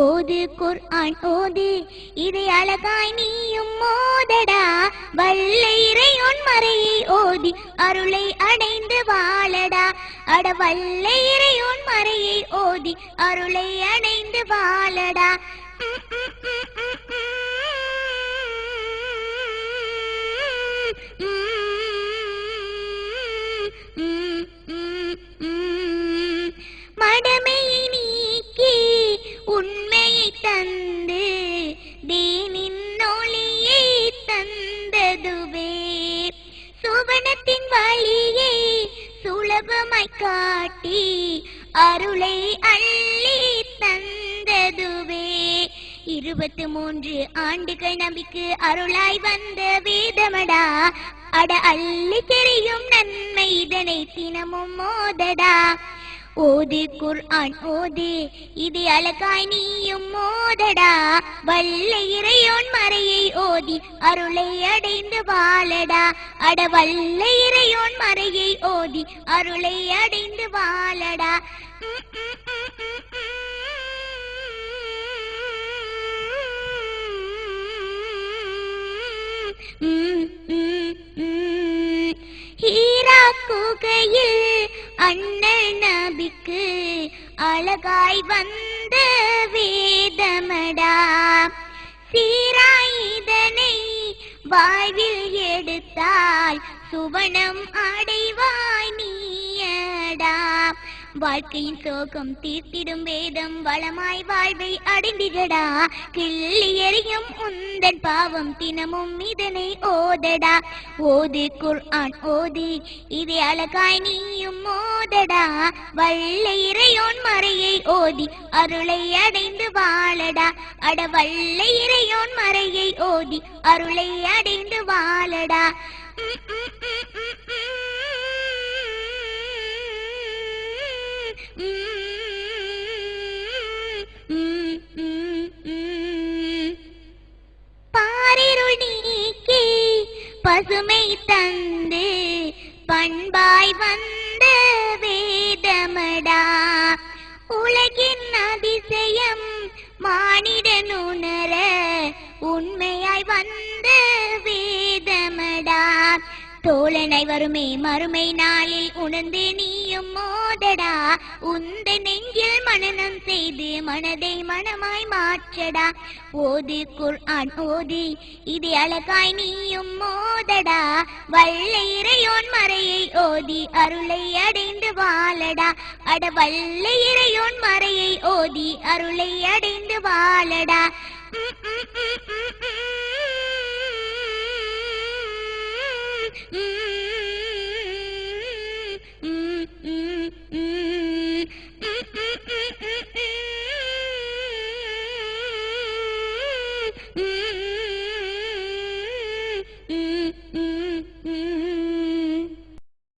ஓது குர்ஆன் ஓது, இதை அழகாய் நீயும் மோதடா. வல்ல இறையோன் மறையை ஓதி அருளை அடைந்து வாழடா. அட வல்ல இறையோன் மறையை ஓதி அருளை அடைந்து வாழடா. மடமையை நீக்கி உண்மையை தந்து தீனின் ஒளியை தந்ததுவே. சுவனத்தின் வழியை சுலபமாய் காட்டி அருளை அள்ளி தந்ததுவே. 23 ஆண்டுகள் நம்பிக்கு அருளாய் வந்த வேதமடா. அட அள்ளி தெரியும் நன்மை இதனை தினமும் மோதடா. ஓது குர்ஆன் ஓது, இது அழகாய் நீயும் மோதடா. வல்ல இறையோன் மறையை ஓதி அருளை அடைந்து வாழடா. அட வல்ல இறையோன் மறையை ஓதி அருளை அடைந்து வாழடா. ஹீரா குகையில் அண்ணல் நபிக்கு அழகாய் வந்த வேதமடா. சீராய் இதனை வாழ்வில் எடுத்தால் சுவனம் அடைவாய் நீயடா. வாழ்க்கையின் சோகம் தீர்த்திடும் வேதம் வளமாய் வாழ்வை அடைந்திடடா. கிள்ளி எறியும் உந்தன் பாவம் தினமும் இதனை ஓதடா. ஓது குர்ஆன் ஓது, இதை அழகாய் நீயும் மோதடா. வல்ல இறையோன் மறையை ஓதி அருளை அடைந்து வாழடா. அட வல்ல இறையோன் மறையை ஓதி அருளை அடைந்து வாழடா. பாரிருள் நீக்கி பசுமை தந்து பண்பாய் வந்த வேதமடா. உலகின் அதிசயம் மானிடன் உணர உண்மையாய் வந்த வேதமடா. தோழனை வருமே மறுமை நாளில் உணர்ந்து நீயும் மோதடா. உந்த நெஞ்சில் மனனம் செய்து மனதை மனமாய் மாற்றடா. ஓது குர்ஆன் ஓது, இது அழகாய் நீயும் மோதடா. வல்ல இறையோன் மறையை ஓதி அருளை அடைந்து வாழடா. அட வல்ல இறையோன் மறையை ஓதி அருளை அடைந்து வாழடா. Mm-hmm.